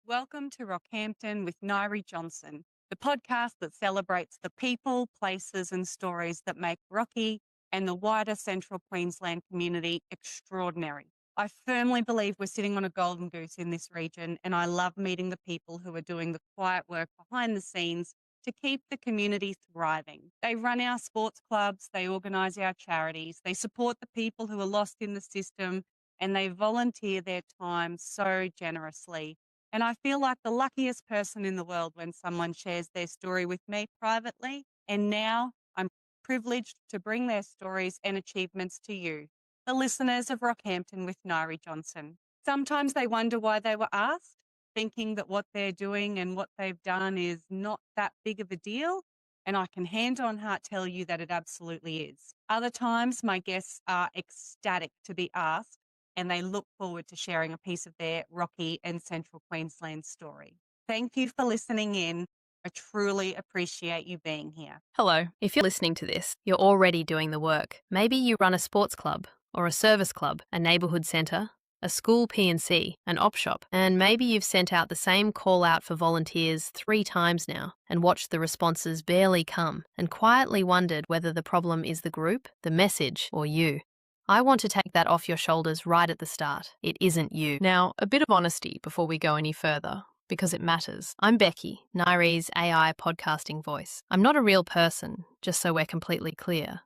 Welcome to Rockhampton with Nyree Johnson, the podcast that celebrates the people, places, and stories that make Rocky and the wider central Queensland community extraordinary. I firmly believe we're sitting on a golden goose in this region, and I love meeting the people who are doing the quiet work behind the scenes to keep the community thriving. They run our sports clubs, they organise our charities, they support the people who are lost in the system, and they volunteer their time so generously. And I feel like the luckiest person in the world when someone shares their story with me privately. And now I'm privileged to bring their stories and achievements to you, the listeners of Rockhampton with Nyree Johnson. Sometimes they wonder why they were asked, thinking that what they're doing and what they've done is not that big of a deal. And I can hand on heart tell you that it absolutely is. Other times, my guests are ecstatic to be asked, and they look forward to sharing a piece of their Rocky and Central Queensland story. Thank you for listening in. I truly appreciate you being here. Hello. If you're listening to this, you're already doing the work. Maybe you run a sports club or a service club, a neighbourhood centre, a school P&C, an op shop, and maybe you've sent out the same call out for volunteers 3 times now and watched the responses barely come and quietly wondered whether the problem is the group, the message, or you. I want to take that off your shoulders right at the start. It isn't you. Now, a bit of honesty before we go any further, because it matters. I'm Becky, Nyree's AI podcasting voice. I'm not a real person, just so we're completely clear.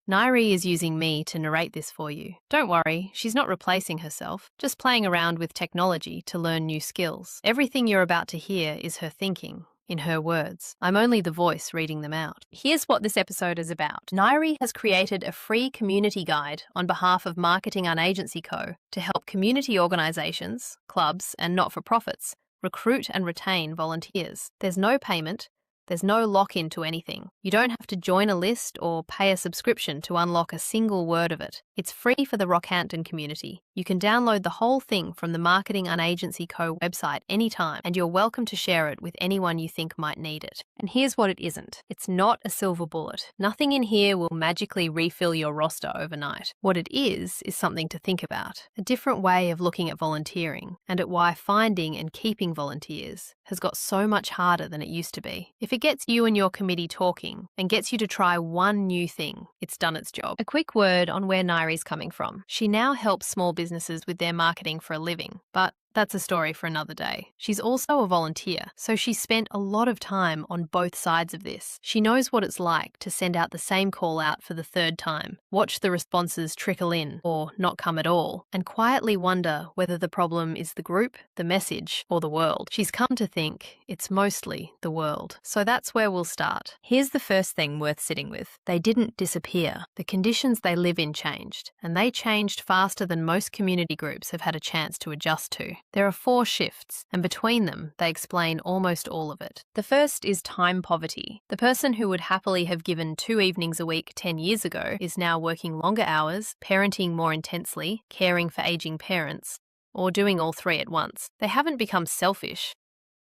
Nyree is using me to narrate this for you. Don't worry, she's not replacing herself, just playing around with technology to learn new skills. Everything you're about to hear is her thinking, in her words. I'm only the voice reading them out. Here's what this episode is about. Nyree has created a free community guide on behalf of Marketing Unagency Co. to help community organisations, clubs, and not-for-profits recruit and retain volunteers. There's no payment. There's no lock-in to anything. You don't have to join a list or pay a subscription to unlock a single word of it. It's free for the Rockhampton community. You can download the whole thing from the Marketing Unagency Co. website anytime, and you're welcome to share it with anyone you think might need it. And here's what it isn't. It's not a silver bullet. Nothing in here will magically refill your roster overnight. What it is something to think about. A different way of looking at volunteering, and at why finding and keeping volunteers has got so much harder than it used to be. If it gets you and your committee talking and gets you to try one new thing, it's done its job. A quick word on where Nyree's coming from. She now helps small businesses with their marketing for a living, but that's a story for another day. She's also a volunteer, so she's spent a lot of time on both sides of this. She knows what it's like to send out the same call out for the 3rd time, watch the responses trickle in or not come at all, and quietly wonder whether the problem is the group, the message, or the world. She's come to think it's mostly the world. So that's where we'll start. Here's the first thing worth sitting with. They didn't disappear. The conditions they live in changed, and they changed faster than most community groups have had a chance to adjust to. There are 4 shifts, and between them, they explain almost all of it. The first is time poverty. The person who would happily have given 2 evenings a week 10 years ago is now working longer hours, parenting more intensely, caring for aging parents, or doing all 3 at once. They haven't become selfish.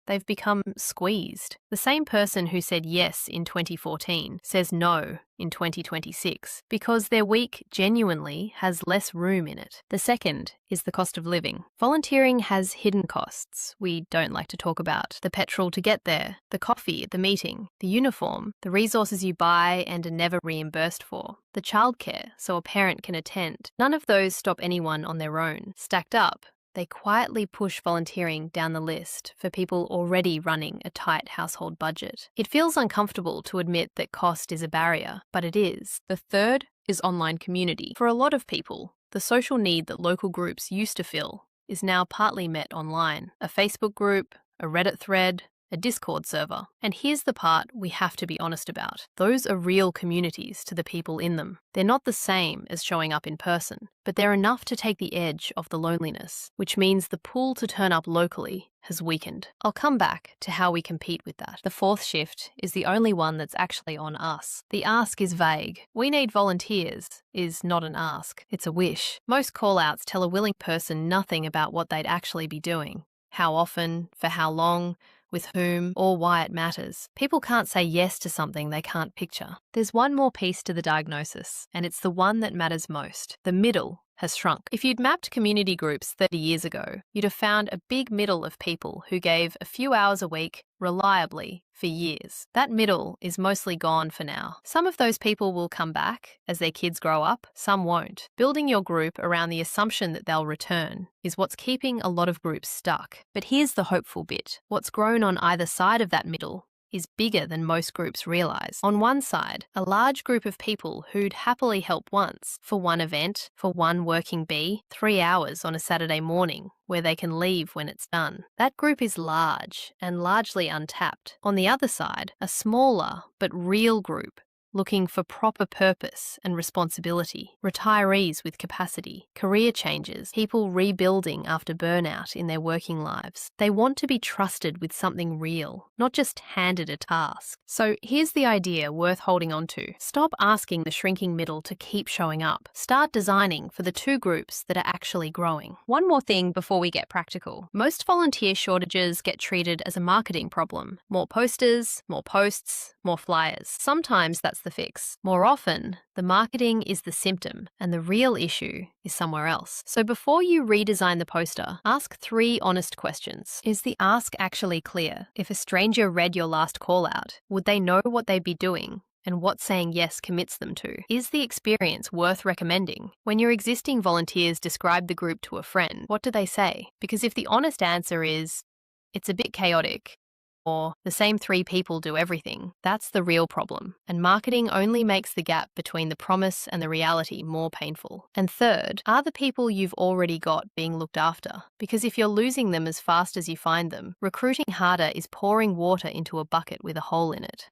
They've become squeezed. The same person who said yes in 2014 says no in 2026 because their week genuinely has less room in it. The second is the cost of living. Volunteering has hidden costs we don't like to talk about. The petrol to get there, the coffee at the meeting, the uniform, the resources you buy and are never reimbursed for, the childcare so a parent can attend. None of those stop anyone on their own. Stacked up, they quietly push volunteering down the list for people already running a tight household budget. It feels uncomfortable to admit that cost is a barrier, but it is. The third is online community. For a lot of people, the social need that local groups used to fill is now partly met online. A Facebook group, a Reddit thread, a Discord server. And here's the part we have to be honest about. Those are real communities to the people in them. They're not the same as showing up in person, but they're enough to take the edge off the loneliness, which means the pull to turn up locally has weakened. I'll come back to how we compete with that. The 4th shift is the only one that's actually on us. The ask is vague. We need volunteers is not an ask, it's a wish. Most call-outs tell a willing person nothing about what they'd actually be doing, how often, for how long, with whom, or why it matters. People can't say yes to something they can't picture. There's one more piece to the diagnosis, and it's the one that matters most. The middle has shrunk. If you'd mapped community groups 30 years ago, you'd have found a big middle of people who gave a few hours a week reliably for years. That middle is mostly gone for now. Some of those people will come back as their kids grow up, some won't. Building your group around the assumption that they'll return is what's keeping a lot of groups stuck. But here's the hopeful bit. What's grown on either side of that middle is bigger than most groups realise. On one side, a large group of people who'd happily help once for one event, for one working bee, 3 hours on a Saturday morning where they can leave when it's done. That group is large and largely untapped. On the other side, a smaller but real group looking for proper purpose and responsibility, retirees with capacity, career changes, people rebuilding after burnout in their working lives. They want to be trusted with something real, not just handed a task. So here's the idea worth holding on to. Stop asking the shrinking middle to keep showing up. Start designing for the two groups that are actually growing. One more thing before we get practical. Most volunteer shortages get treated as a marketing problem. More posters, more posts, more flyers. Sometimes that's the fix. More often, the marketing is the symptom and the real issue is somewhere else. So before you redesign the poster, ask 3 honest questions. Is the ask actually clear? If a stranger read your last call out, would they know what they'd be doing and what saying yes commits them to? Is the experience worth recommending? When your existing volunteers describe the group to a friend, what do they say? Because if the honest answer is, it's a bit chaotic, or the same 3 people do everything, that's the real problem. And marketing only makes the gap between the promise and the reality more painful. And third, are the people you've already got being looked after? Because if you're losing them as fast as you find them, recruiting harder is pouring water into a bucket with a hole in it.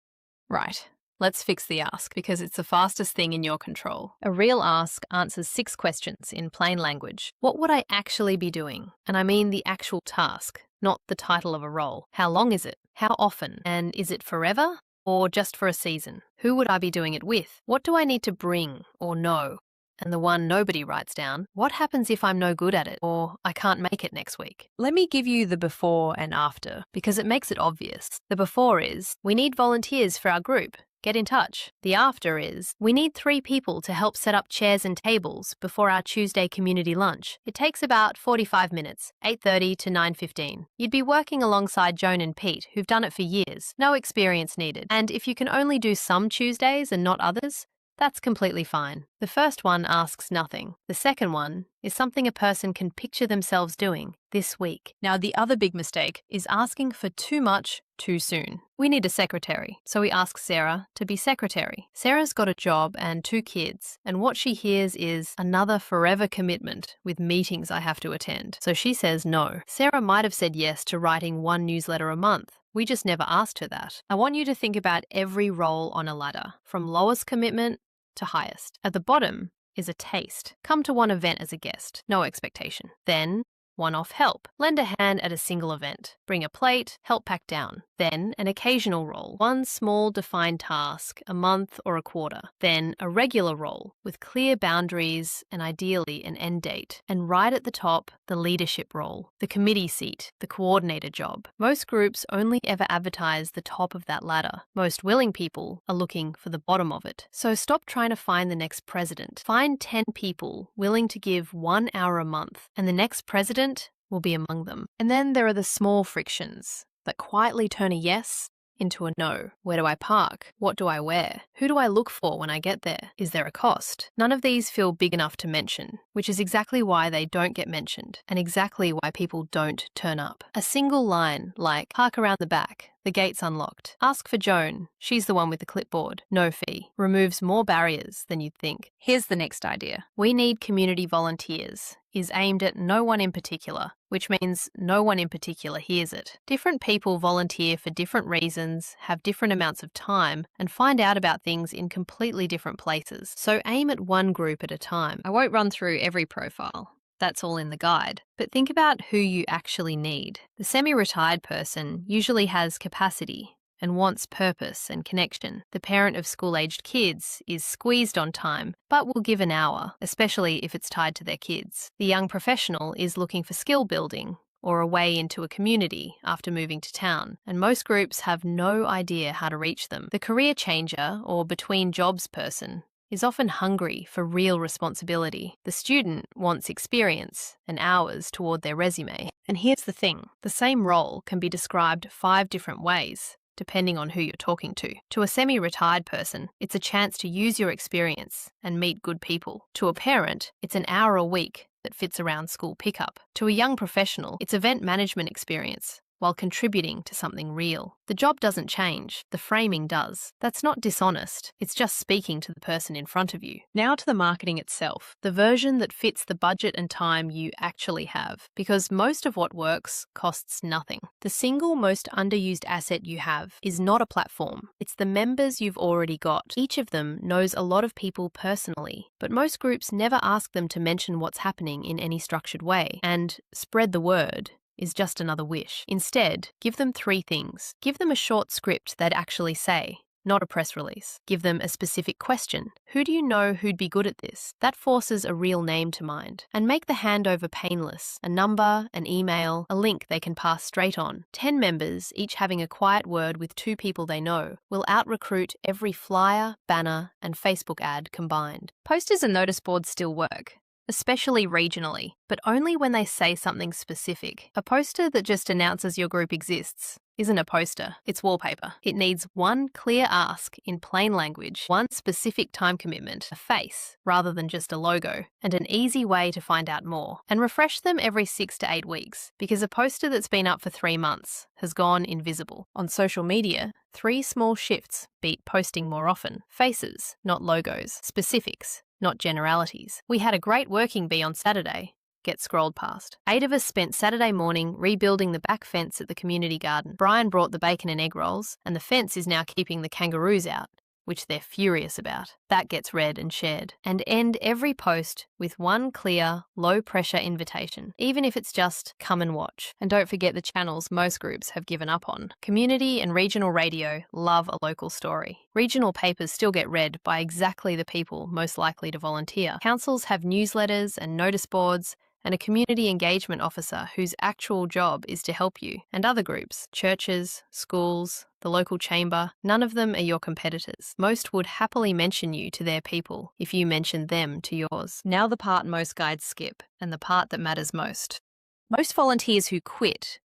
Right. Let's fix the ask because it's the fastest thing in your control. A real ask answers 6 questions in plain language. What would I actually be doing? And I mean the actual task, not the title of a role. How long is it? How often? And is it forever or just for a season? Who would I be doing it with? What do I need to bring or know? And the one nobody writes down, what happens if I'm no good at it or I can't make it next week? Let me give you the before and after because it makes it obvious. The before is, we need volunteers for our group. Get in touch. The after is, we need 3 people to help set up chairs and tables before our Tuesday community lunch. It takes about 45 minutes, 8:30 to 9:15. You'd be working alongside Joan and Pete, who've done it for years. No experience needed. And if you can only do some Tuesdays and not others, that's completely fine. The first one asks nothing. The second one is something a person can picture themselves doing this week. Now, the other big mistake is asking for too much too soon. We need a secretary, so we ask Sarah to be secretary. Sarah's got a job and 2 kids, and what she hears is another forever commitment with meetings I have to attend. So she says no. Sarah might have said yes to writing 1 newsletter a month. We just never asked her that. I want you to think about every role on a ladder, from lowest commitment to highest. At the bottom is a taste. Come to one event as a guest, no expectation. Then, one-off help. Lend a hand at a single event. Bring a plate, help pack down. Then, an occasional role. One small defined task, a month or a quarter. Then, a regular role with clear boundaries and ideally an end date. And right at the top, the leadership role, the committee seat, the coordinator job. Most groups only ever advertise the top of that ladder. Most willing people are looking for the bottom of it. So stop trying to find the next president. Find 10 people willing to give 1 hour a month, and the next president will be among them. And then there are the small frictions that quietly turn a yes into a no. Where do I park? What do I wear? Who do I look for when I get there? Is there a cost? None of these feel big enough to mention, which is exactly why they don't get mentioned and exactly why people don't turn up. A single line like, park around the back, the gate's unlocked. Ask for Joan. She's the one with the clipboard. No fee. Removes more barriers than you'd think. Here's the next idea. We need community volunteers. Is aimed at no one in particular, which means no one in particular hears it. Different people volunteer for different reasons, have different amounts of time, and find out about things in completely different places. So aim at one group at a time. I won't run through every profile. That's all in the guide. But think about who you actually need. The semi-retired person usually has capacity and wants purpose and connection. The parent of school-aged kids is squeezed on time, but will give an hour, especially if it's tied to their kids. The young professional is looking for skill building or a way into a community after moving to town, and most groups have no idea how to reach them. The career changer or between jobs person is often hungry for real responsibility. The student wants experience and hours toward their resume. And here's the thing, the same role can be described 5 different ways, depending on who you're talking to. To a semi-retired person, it's a chance to use your experience and meet good people. To a parent, it's an hour a week that fits around school pickup. To a young professional, it's event management experience while contributing to something real. The job doesn't change, the framing does. That's not dishonest, it's just speaking to the person in front of you. Now to the marketing itself, the version that fits the budget and time you actually have, because most of what works costs nothing. The single most underused asset you have is not a platform, it's the members you've already got. Each of them knows a lot of people personally, but most groups never ask them to mention what's happening in any structured way, and spread the word is just another wish. Instead, give them 3 things. Give them a short script they'd actually say, not a press release. Give them a specific question. Who do you know who'd be good at this? That forces a real name to mind. And make the handover painless. A number, an email, a link they can pass straight on. 10 members, each having a quiet word with 2 people they know, will out-recruit every flyer, banner, and Facebook ad combined. Posters and notice boards still work, especially regionally, but only when they say something specific. A poster that just announces your group exists isn't a poster, it's wallpaper. It needs one clear ask in plain language, one specific time commitment, a face, rather than just a logo, and an easy way to find out more. And refresh them every 6 to 8 weeks, because a poster that's been up for 3 months has gone invisible. On social media, 3 small shifts beat posting more often. Faces, not logos. Specifics, not generalities. We had a great working bee on Saturday. Get scrolled past. 8 of us spent Saturday morning rebuilding the back fence at the community garden. Brian brought the bacon and egg rolls, and the fence is now keeping the kangaroos out, which they're furious about. That gets read and shared. And end every post with one clear, low-pressure invitation, even if it's just come and watch. And don't forget the channels most groups have given up on. Community and regional radio love a local story. Regional papers still get read by exactly the people most likely to volunteer. Councils have newsletters and notice boards, and a community engagement officer whose actual job is to help you. And other groups, churches, schools, the local chamber, none of them are your competitors. Most would happily mention you to their people if you mentioned them to yours. Now the part most guides skip, and the part that matters most. Most volunteers who quit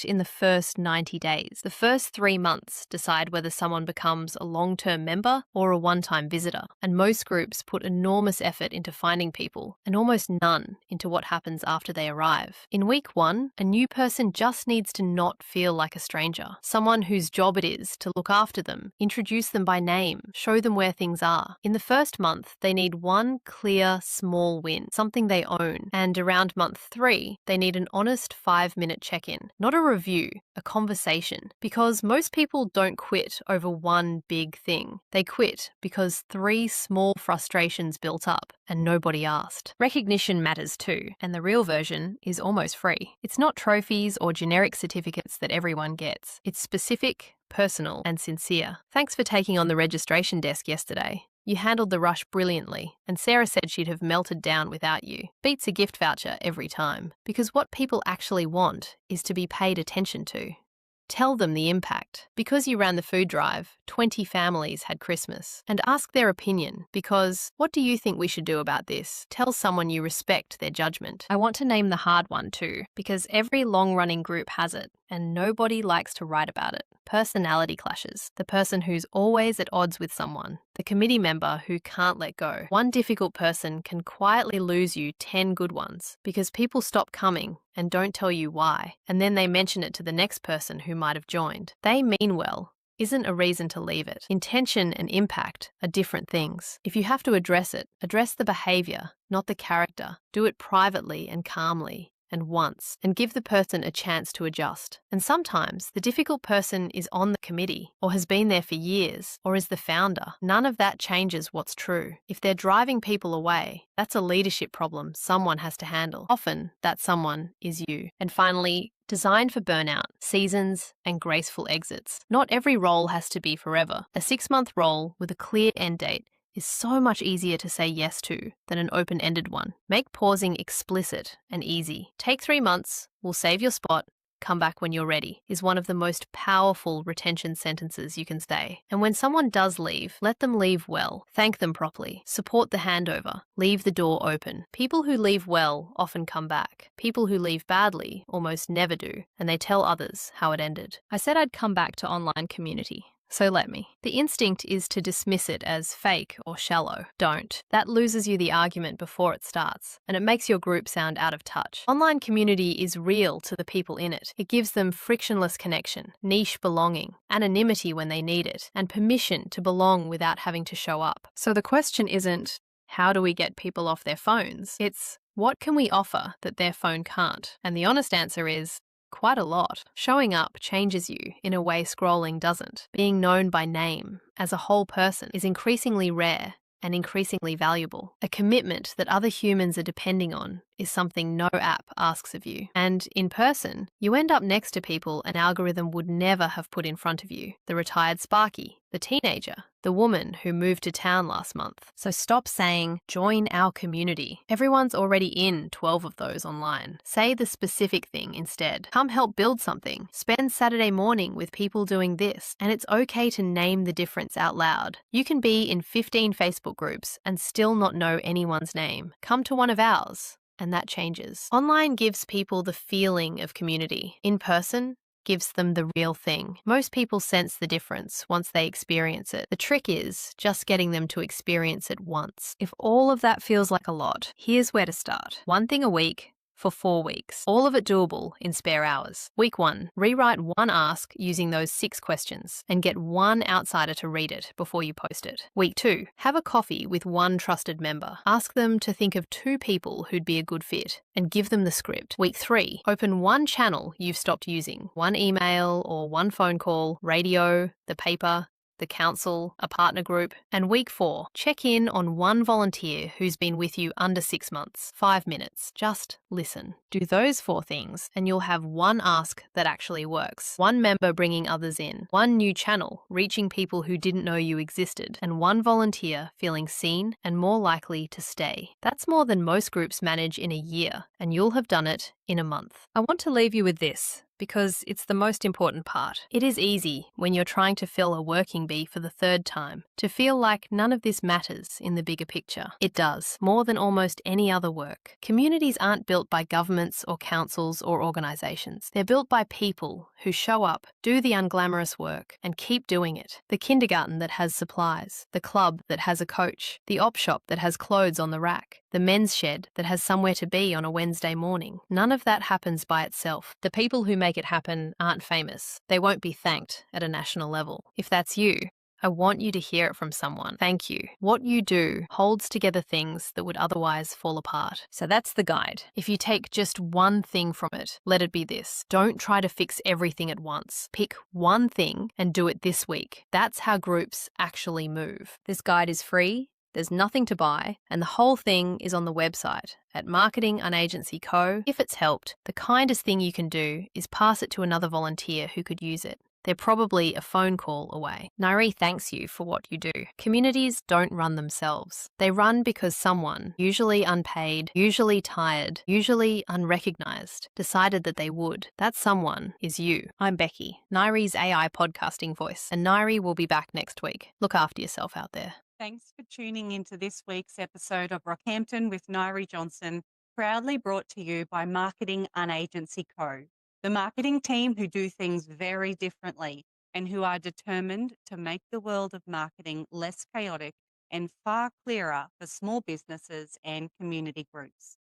in the first 90 days. The first 3 months decide whether someone becomes a long-term member or a one-time visitor. And most groups put enormous effort into finding people and almost none into what happens after they arrive. In week 1, a new person just needs to not feel like a stranger. Someone whose job it is to look after them, introduce them by name, show them where things are. In the first month, they need one clear, small win, something they own. And around month 3, they need an honest 5-minute check-in. Not a review, a conversation. Because most people don't quit over one big thing. They quit because 3 small frustrations built up and nobody asked. Recognition matters too, and the real version is almost free. It's not trophies or generic certificates that everyone gets. It's specific, personal, and sincere. Thanks for taking on the registration desk yesterday. You handled the rush brilliantly, and Sarah said she'd have melted down without you. Beats a gift voucher every time, because what people actually want is to be paid attention to. Tell them the impact. Because you ran the food drive, 20 families had Christmas. And ask their opinion, because what do you think we should do about this? Tell someone you respect their judgment. I want to name the hard one too, because every long-running group has it, and nobody likes to write about it. Personality clashes. The person who's always at odds with someone. The committee member who can't let go. One difficult person can quietly lose you 10 good ones because people stop coming and don't tell you why, and then they mention it to the next person who might have joined. They mean well. Isn't a reason to leave it. Intention and impact are different things. If you have to address it, address the behaviour, not the character. Do it privately and calmly. And once, and give the person a chance to adjust. And sometimes the difficult person is on the committee, or has been there for years, or is the founder. None of that changes what's true. If they're driving people away, that's a leadership problem someone has to handle. Often, that someone is you. And finally, designed for burnout, seasons, and graceful exits. Not every role has to be forever. A 6-month role with a clear end date is so much easier to say yes to than an open-ended one. Make pausing explicit and easy. Take 3 months, we'll save your spot, come back when you're ready is one of the most powerful retention sentences you can say. And when someone does leave, let them leave well. Thank them properly. Support the handover. Leave the door open. People who leave well often come back. People who leave badly almost never do, and they tell others how it ended. I said I'd come back to online community. So let me. The instinct is to dismiss it as fake or shallow. Don't. That loses you the argument before it starts, and it makes your group sound out of touch. Online community is real to the people in it. It gives them frictionless connection, niche belonging, anonymity when they need it, and permission to belong without having to show up. So the question isn't, how do we get people off their phones? It's, what can we offer that their phone can't? And the honest answer is, quite a lot. Showing up changes you in a way scrolling doesn't. Being known by name as a whole person is increasingly rare and increasingly valuable. A commitment that other humans are depending on is something no app asks of you. And in person, you end up next to people an algorithm would never have put in front of you. The retired Sparky, the teenager, the woman who moved to town last month. So stop saying, join our community. Everyone's already in 12 of those online. Say the specific thing instead. Come help build something. Spend Saturday morning with people doing this. And it's okay to name the difference out loud. You can be in 15 Facebook groups and still not know anyone's name. Come to one of ours. And that changes. Online gives people the feeling of community. In person, gives them the real thing. Most people sense the difference once they experience it. The trick is just getting them to experience it once. If all of that feels like a lot, here's where to start. One thing a week for 4 weeks. All of it doable in spare hours. Week 1, rewrite one ask using those 6 questions and get one outsider to read it before you post it. Week 2, have a coffee with one trusted member. Ask them to think of 2 people who'd be a good fit and give them the script. Week 3, open one channel you've stopped using. One email or one phone call, radio, the paper, the council, a partner group. And week 4, check in on one volunteer who's been with you under 6 months. 5 minutes. Just listen. Do those 4 things and you'll have one ask that actually works. One member bringing others in. One new channel reaching people who didn't know you existed. And one volunteer feeling seen and more likely to stay. That's more than most groups manage in a year, and you'll have done it in a month. I want to leave you with this, because it's the most important part. It is easy, when you're trying to fill a working bee for the 3rd time, to feel like none of this matters in the bigger picture. It does, more than almost any other work. Communities aren't built by governments or councils or organisations. They're built by people who show up, do the unglamorous work, and keep doing it. The kindergarten that has supplies, the club that has a coach, the op shop that has clothes on the rack, the men's shed that has somewhere to be on a Wednesday morning. None of that happens by itself. The people who make it happen aren't famous. They won't be thanked at a national level. If that's you, I want you to hear it from someone. Thank you. What you do holds together things that would otherwise fall apart. So that's the guide. If you take just one thing from it, let it be this. Don't try to fix everything at once. Pick one thing and do it this week. That's how groups actually move. This guide is free. There's nothing to buy, and the whole thing is on the website at Marketing Unagency Co. If it's helped, the kindest thing you can do is pass it to another volunteer who could use it. They're probably a phone call away. Nyree thanks you for what you do. Communities don't run themselves. They run because someone, usually unpaid, usually tired, usually unrecognised, decided that they would. That someone is you. I'm Becky, Nyree's AI podcasting voice, and Nyree will be back next week. Look after yourself out there. Thanks for tuning into this week's episode of Rockhampton with Nyree Johnson, proudly brought to you by Marketing Unagency Co., the marketing team who do things very differently and who are determined to make the world of marketing less chaotic and far clearer for small businesses and community groups.